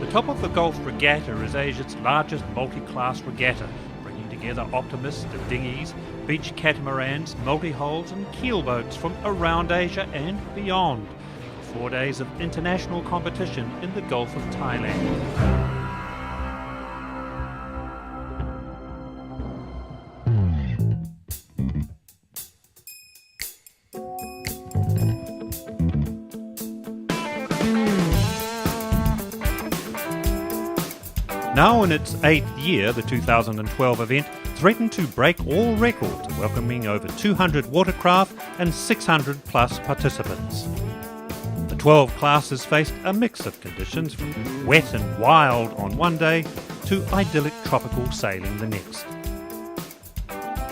Top of the Gulf Regatta is Asia's largest multi-class regatta, bringing together optimists and dinghies, beach catamarans, multihulls and keelboats from around Asia and beyond. 4 days of international competition in the Gulf of Thailand. Now in its 8th year, the 2012 event threatened to break all records, welcoming over 200 watercraft and 600 plus participants. The 12 classes faced a mix of conditions, from wet and wild on one day to idyllic tropical sailing the next.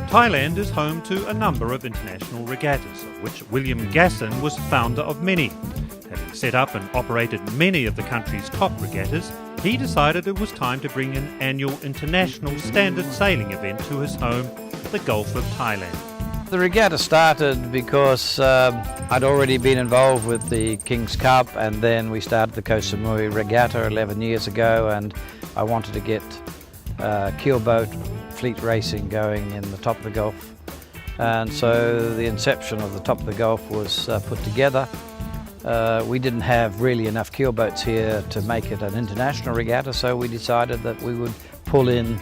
Thailand is home to a number of international regattas, of which William Gasson was founder of many. Having set up and operated many of the country's top regattas, he decided it was time to bring an annual international standard sailing event to his home, the Gulf of Thailand. The regatta started because I'd already been involved with the King's Cup, and then we started the Ocean Marina Regatta 11 years ago, and I wanted to get keelboat fleet racing going in the top of the Gulf. And so the inception of the top of the Gulf was put together. We didn't have really enough keelboats here to make it an international regatta, so we decided that we would pull in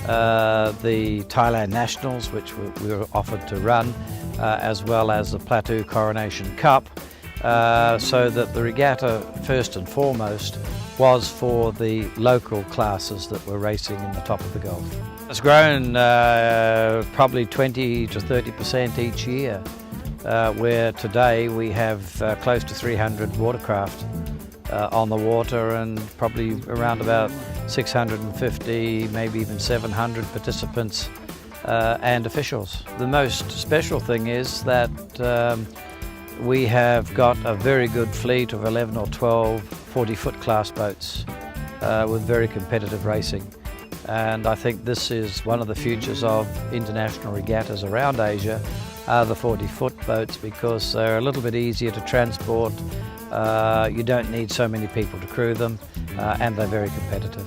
the Thailand Nationals, which we were offered to run, as well as the Platu Coronation Cup, so that the regatta, first and foremost, was for the local classes that were racing in the top of the Gulf. It's grown probably 20 to 30% each year. Where today we have close to 300 watercraft on the water, and probably around about 650, maybe even 700 participants and officials. The most special thing is that we have got a very good fleet of 11 or 12 40-foot class boats with very competitive racing. And I think this is one of the futures of international regattas around Asia, are the 40-foot boats, because they're a little bit easier to transport, you don't need so many people to crew them, and they're very competitive.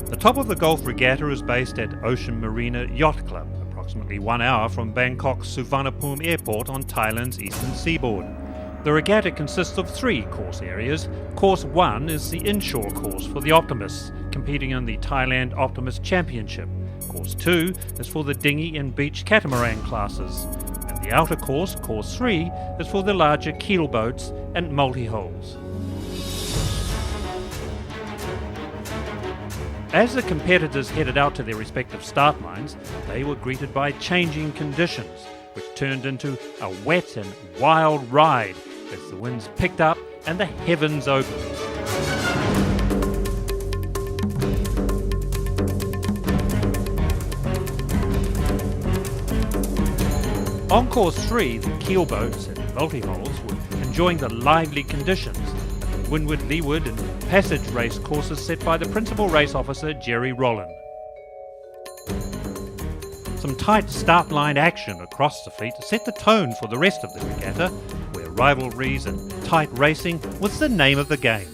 The Top of the Gulf Regatta is based at Ocean Marina Yacht Club, approximately 1 hour from Bangkok's Suvarnabhumi Airport on Thailand's eastern seaboard. The regatta consists of 3 course areas. Course 1 is the inshore course for the Optimists, competing in the Thailand Optimist Championship. Course 2 is for the dinghy and beach catamaran classes. And the outer course, Course 3, is for the larger keelboats and multihulls. As the competitors headed out to their respective start lines, they were greeted by changing conditions, which turned into a wet and wild ride as the winds picked up and the heavens opened. On course 3, the keelboats and multihulls were enjoying the lively conditions, the windward, leeward and passage race courses set by the principal race officer Jerry Rollin. Some tight start line action across the fleet set the tone for the rest of the regatta, where rivalries and tight racing was the name of the game.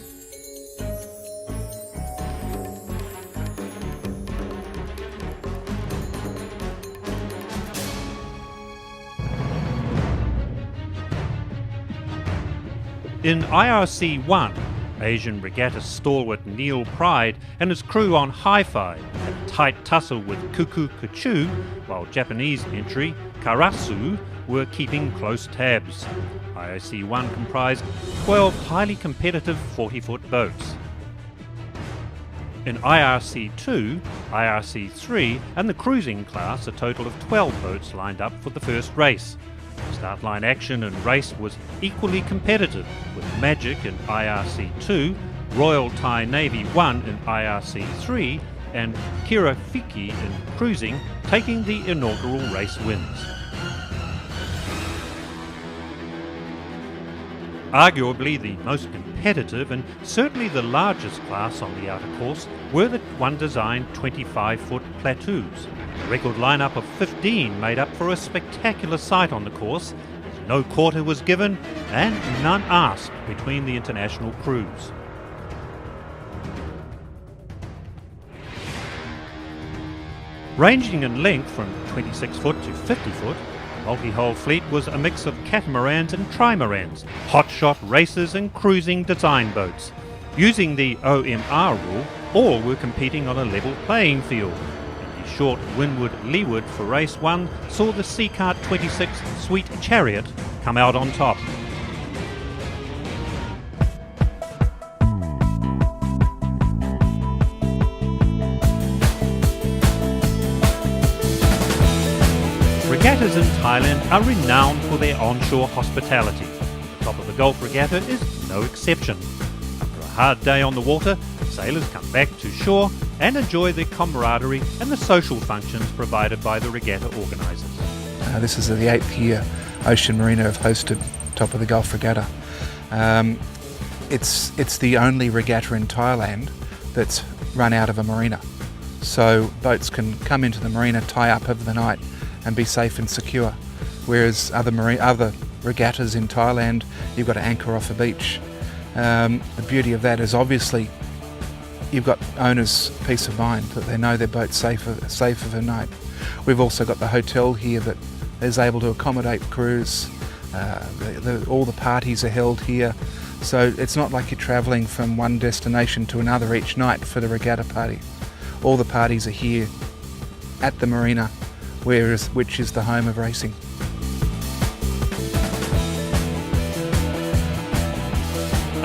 In IRC 1, Asian regatta stalwart Neil Pryde and his crew on hi-fi had a tight tussle with Kuku Kachu, while Japanese entry Karasu were keeping close tabs. IRC 1 comprised 12 highly competitive 40-foot boats. In IRC 2, IRC 3 and the cruising class, a total of 12 boats lined up for the first race. Start line action and race was equally competitive, with Magic in IRC 2, Royal Thai Navy 1 in IRC 3 and Kirafiki in cruising taking the inaugural race wins. Arguably the most competitive and certainly the largest class on the outer course were the one-designed 25-foot Platus. A record lineup of 15 made up for a spectacular sight on the course, as no quarter was given and none asked between the international crews. Ranging in length from 26 foot to 50 foot, the multi-hull fleet was a mix of catamarans and trimarans, hotshot racers and cruising design boats. Using the OMR rule, all were competing on a level playing field. And the short windward-leeward for race 1 saw the Seacart 26 Sweet Chariot come out on top. Regattas in Thailand are renowned for their onshore hospitality. The top of the Gulf Regatta is no exception. After a hard day on the water, sailors come back to shore and enjoy the camaraderie and the social functions provided by the regatta organisers. This is the 8th year Ocean Marina have hosted top of the Gulf Regatta. It's the only regatta in Thailand that's run out of a marina. So boats can come into the marina, tie up over the night and be safe and secure. Whereas other regattas in Thailand, you've got to anchor off a beach. The beauty of that is obviously you've got owners' peace of mind that they know their boat's safe for the night. We've also got the hotel here that is able to accommodate crews. All the parties are held here. So it's not like you're travelling from one destination to another each night for the regatta party. All the parties are here at the marina, which is the home of racing.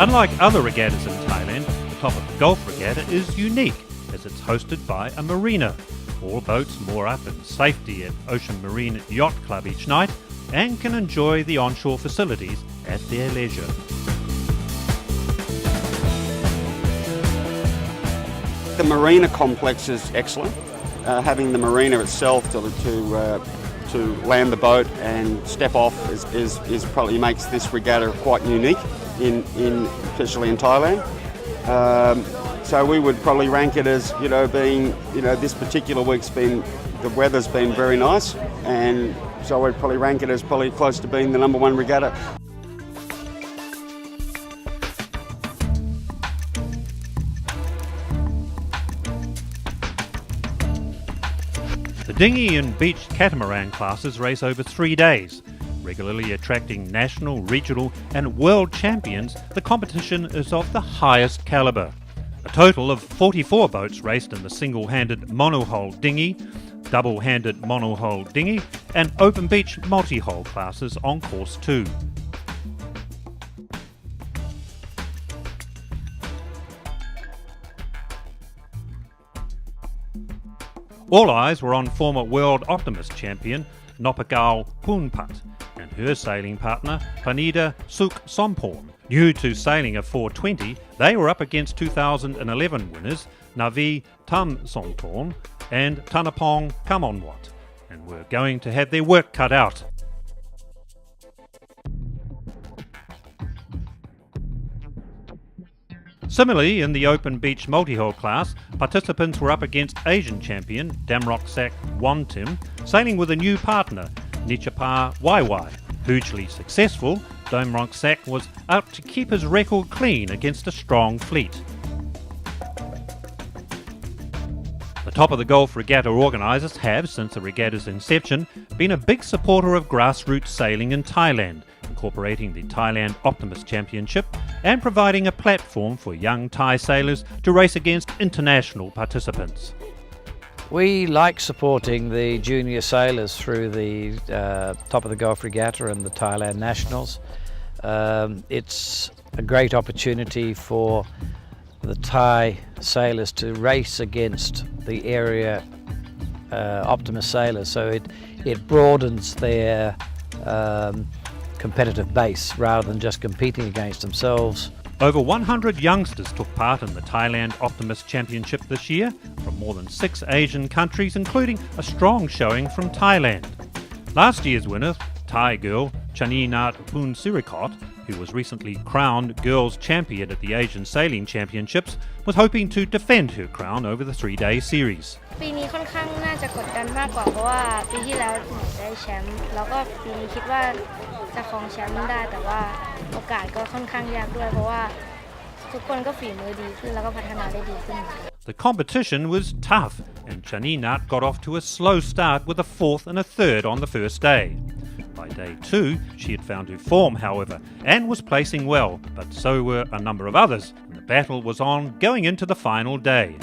Unlike other regattas in Thailand, the top of the Gulf Regatta is unique as it's hosted by a marina. All boats moor up in safety at Ocean Marina Yacht Club each night and can enjoy the onshore facilities at their leisure. The marina complex is excellent. Having the marina itself to land the boat and step off is probably makes this regatta quite unique, especially in Thailand. So we would probably rank it as being this particular week's the weather's been very nice, and so I'd probably rank it as probably close to being the #1 regatta. The dinghy and beach catamaran classes race over 3 days. Regularly attracting national, regional and world champions, the competition is of the highest calibre. A total of 44 boats raced in the single-handed monohull dinghy, double-handed monohull dinghy and open beach multi-hull classes on course 2. All eyes were on former World Optimist champion Nopakal Poonpat and her sailing partner Panida Suk Somporn. New to sailing a 420, they were up against 2011 winners Navi Tam Somporn and Tanapong Kamonwat and were going to have their work cut out. Similarly, in the open beach multi-hull class, participants were up against Asian champion Damroksak Wontim, sailing with a new partner, Nichapa Waiwai. Hugely successful, Damroksak was out to keep his record clean against a strong fleet. The top of the Gulf Regatta organisers have, since the regatta's inception, been a big supporter of grassroots sailing in Thailand, incorporating the Thailand Optimist Championship and providing a platform for young Thai sailors to race against international participants. We like supporting the junior sailors through the top of the Gulf Regatta and the Thailand Nationals. It's a great opportunity for the Thai sailors to race against the area Optimist sailors, so it broadens their competitive base rather than just competing against themselves. Over 100 youngsters took part in the Thailand Optimist Championship this year from more than 6 Asian countries, including a strong showing from Thailand. Last year's winner, Thai girl Chaninat Poonsirikot, who was recently crowned Girls Champion at the Asian Sailing Championships, was hoping to defend her crown over the 3-day series. ปีนี้ค่อนข้างน่าจะกดดันมากกว่าเพราะว่าปีที่แล้วถึงได้แชมป์แล้วก็ปีนี้คิดว่า จะครองแชมป์ได้แต่ว่าโอกาสก็ค่อนข้างยากด้วยเพราะว่าทุกคนก็ฝีมือดีขึ้นแล้วก็พัฒนาได้ดีขึ้น The competition was tough, and Chaninat got off to a slow start with a 4th and a 3rd on the first day. By day 2, she had found her form, however, and was placing well, but so were a number of others, and the battle was on going into the final day.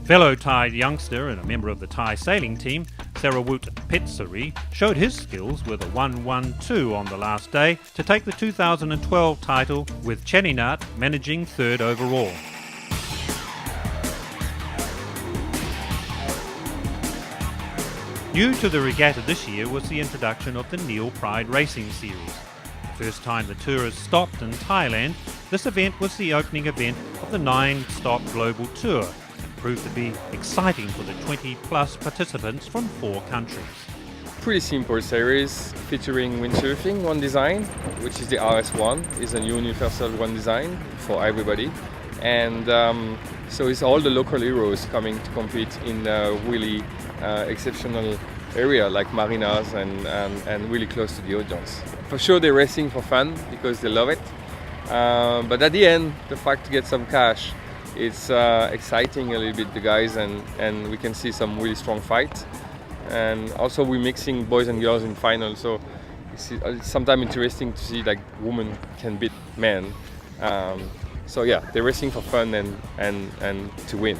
Fellow Thai youngster and a member of the Thai sailing team, Sarawut Petsari, showed his skills with a 1-1-2 on the last day to take the 2012 title, with Chaninat managing 3rd overall. New to the regatta this year was the introduction of the Neil Pryde Racing Series. The first time the tour has stopped in Thailand, this event was the opening event of the 9-stop global tour and proved to be exciting for the 20-plus participants from 4 countries. Pretty simple series featuring windsurfing, one design, which is the RS1, is a universal one design for everybody. And so it's all the local heroes coming to compete in a really exceptional area like marinas and really close to the audience. For sure they're racing for fun because they love it, but at the end the fact to get some cash, it's exciting a little bit the guys, and we can see some really strong fights, and also we're mixing boys and girls in final, so it's sometimes interesting to see like women can beat men. So yeah, they're racing for fun and to win.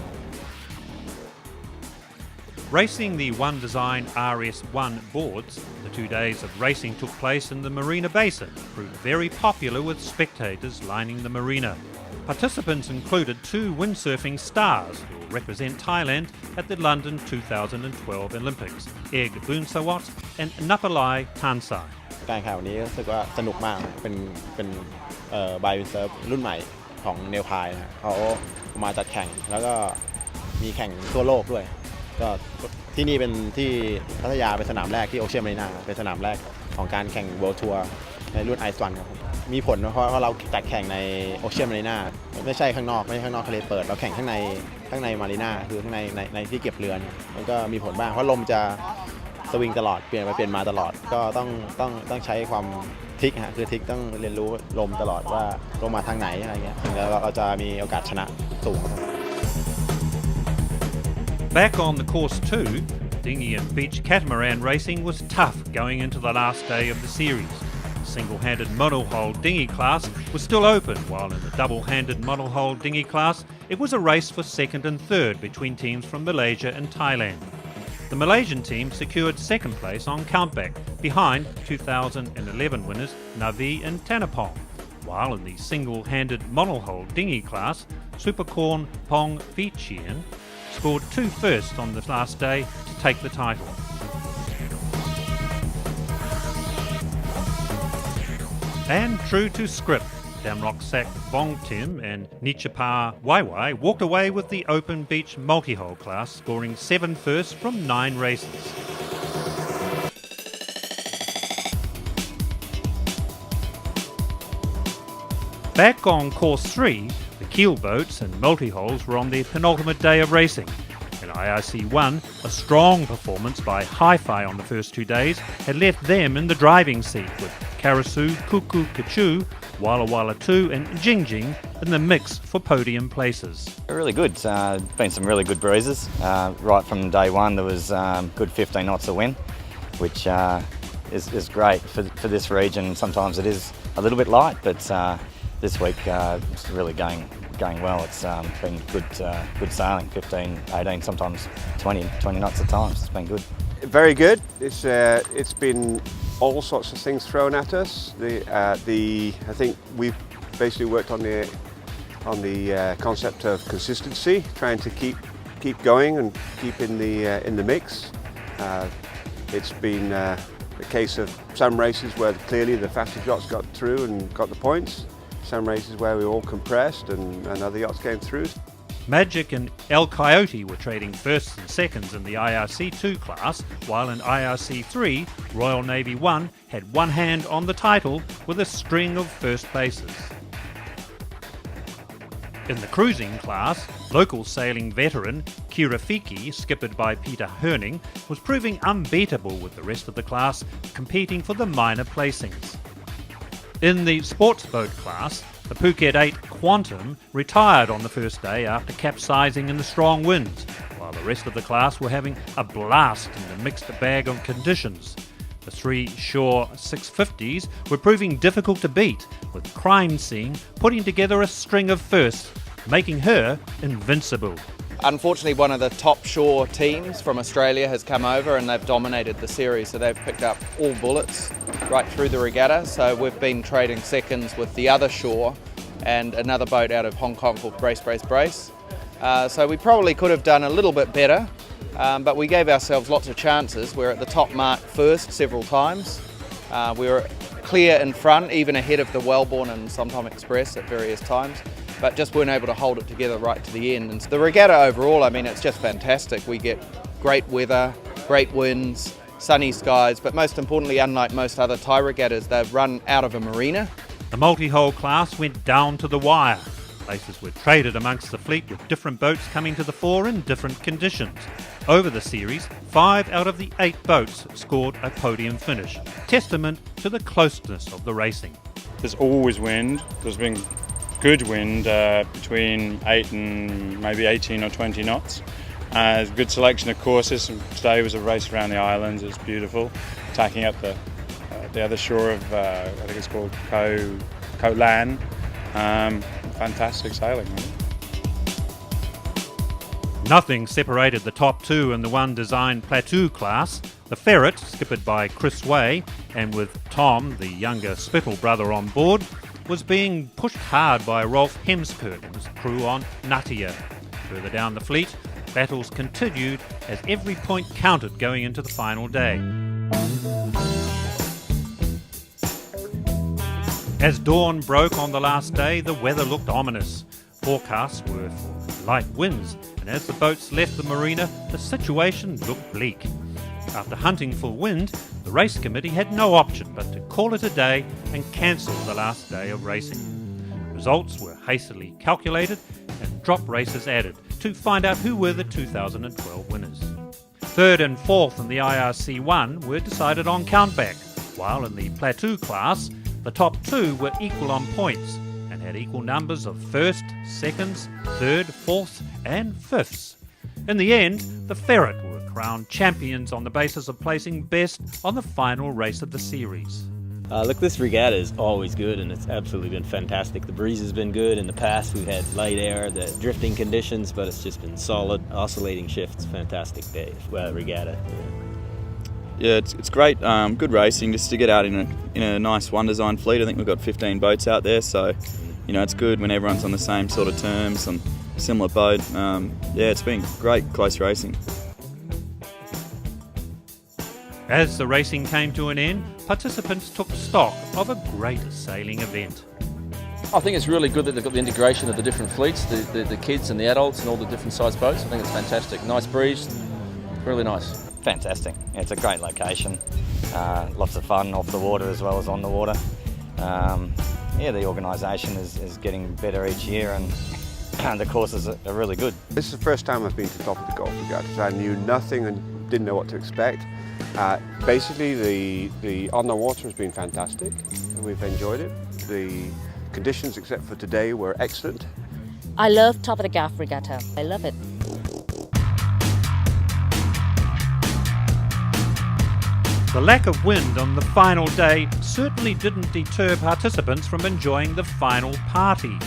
Racing the One Design RS1 boards, the 2 days of racing took place in the Marina Basin, proved very popular with spectators lining the marina. Participants included 2 windsurfing stars who will represent Thailand at the London 2012 Olympics, Egg Boonsawat and Napalai Tansai. การแข่งวันนี้รู้สึกว่าสนุกมากเป็นบายวินเซิร์ฟรุ่นใหม่ของเนลพายนะเขามาจัดแข่งแล้วก็มีแข่งทั่วโลกด้วยก็ที่นี่เป็นที่พัทยาเป็นสนามแรกที่โอเชียนมารีนาเป็นสนามแรกของการแข่งเวิลด์ทัวร์ในรุ่นไอซ์วันครับมีผลเพราะเราจัดแข่งในโอเชียนมารีนาไม่ใช่ข้างนอกทะเลเปิดเราแข่งข้างในมารีนาคือข้างในที่เก็บเรือมันก็มีผลบ้างเพราะลมจะสวิงตลอดเปลี่ยนไปเปลี่ยนมาตลอดก็ต้องใช้ความทิกคือทิกต้องเรียนรู้ลมตลอดว่าลมมาทางไหนอะไรเงี้ยถึงเราจะมีโอกาสชนะสูง Back on the course too, dinghy and beach catamaran racing was tough going into the last day of the series. The single-handed monohull dinghy class was still open, while in the double-handed monohull dinghy class it was a race for 2nd and 3rd between teams from Malaysia and Thailand. The Malaysian team secured 2nd place on countback, behind 2011 winners Navi and Tanapong, while in the single-handed monohull dinghy class, Supercorn Pong Vichian scored 2 firsts on the last day to take the title. And true to script, Damrock Sak Bong Tim and Nichapa Waiwai walked away with the open beach multi-hull class, scoring 7 firsts from 9 races. Back on course 3, the keelboats and multihulls were on their penultimate day of racing. In IRC 1, a strong performance by Hi-Fi on the first 2 days had left them in the driving seat, with Karasu, Kuku Kachu, Walla Walla 2 and Jingjing in the mix for podium places. Really good. Been some really good breezes. Right from day one there was good 15 knots of wind, which is great for this region. Sometimes it is a little bit light, but this week it's really going well. It's been good sailing, 15, 18, sometimes 20 knots at times. It's been good. Very good. It's been all sorts of things thrown at us. I think we've basically worked on the concept of consistency, trying to keep going and keep in the mix. It's been a case of some races where clearly the faster yachts got through and got the points. Some races where we all compressed and other yachts came through. Magic and El Coyote were trading firsts and seconds in the IRC2 class, while in IRC3, Royal Navy 1 had one hand on the title with a string of first places. In the cruising class, Local sailing veteran Kirafiki, skippered by Peter Herning, was proving unbeatable with the rest of the class, competing for the minor placings. In the sports boat class, the Phuket 8 Quantum retired on the first day after capsizing in the strong winds, while the rest of the class were having a blast in the mixed bag of conditions. The 3 Shore 650s were proving difficult to beat, with Crime Scene putting together a string of firsts, making her invincible. Unfortunately, one of the top shore teams from Australia has come over and they've dominated the series, so they've picked up all bullets right through the regatta. So we've been trading seconds with the other shore and another boat out of Hong Kong called Brace, Brace, Brace. So we probably could have done a little bit better, but we gave ourselves lots of chances. We're at the top mark first several times. We were clear in front, even ahead of the Wellborn and Sometime Express at various times, but just weren't able to hold it together right to the end. And the regatta overall, I mean, it's just fantastic. We get great weather, great winds, sunny skies, but most importantly, unlike most other Thai regattas, they've run out of a marina. The multi-hull class went down to the wire. Places were traded amongst the fleet, with different boats coming to the fore in different conditions. Over the series, 5 out of the 8 boats scored a podium finish, testament to the closeness of the racing. There's always wind. There's been good wind between 8 and maybe 18 or 20 knots. There's a good selection of courses. Today was a race around the islands. It's beautiful. Tacking up the other shore of, I think it's called Koh Lan. Fantastic sailing. Really. Nothing separated the top 2 in the one-designed Platu class. The Ferret, skippered by Chris Way, and with Tom, the younger Spittle brother, on board, was being pushed hard by Rolf Hemskirk and his crew on Natia. Further down the fleet, battles continued as every point counted going into the final day. As dawn broke on the last day, the weather looked ominous. Forecasts were for light winds, and as the boats left the marina, the situation looked bleak. After hunting for wind, the race committee had no option but to call it a day and cancel the last day of racing. Results were hastily calculated and drop races added to find out who were the 2012 winners. Third and fourth in the IRC1 were decided on countback, while in the Platu class, the top 2 were equal on points and had equal numbers of first, seconds, third, fourths and fifths. In the end, the Ferret were crowned champions on the basis of placing best on the final race of the series. Look, this regatta is always good and it's absolutely been fantastic. The breeze has been good. In the past we've had light air, the drifting conditions, but it's just been solid, oscillating shifts. Fantastic day, regatta. Yeah, it's great, good racing just to get out in a nice one-design fleet. I think we've got 15 boats out there, so it's good when everyone's on the same sort of terms, on a similar boat. It's been great, close racing. As the racing came to an end, participants took stock of a great sailing event. I think it's really good that they've got the integration of the different fleets, the kids and the adults and all the different size boats. I think it's fantastic. Nice breeze, really nice. Fantastic. It's a great location. Lots of fun off the water as well as on the water. The organisation is getting better each year and the courses are really good. This is the first time I've been to the top of the Gulf Regatta. I knew nothing and didn't know what to expect. Basically, the on the water has been fantastic. We've enjoyed it. The conditions, except for today, were excellent. I love top of the Gulf Regatta. I love it. The lack of wind on the final day certainly didn't deter participants from enjoying the final party.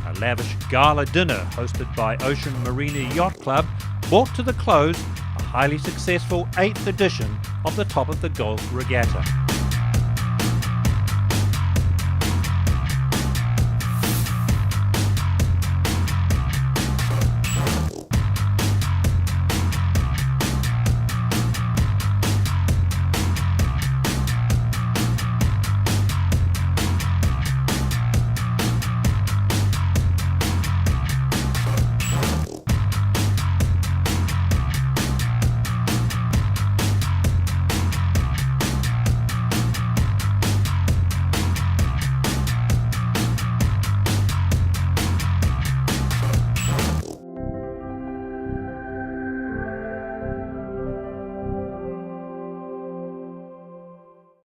A lavish gala dinner hosted by Ocean Marina Yacht Club brought to the close a highly successful 8th edition of the Top of the Gulf Regatta.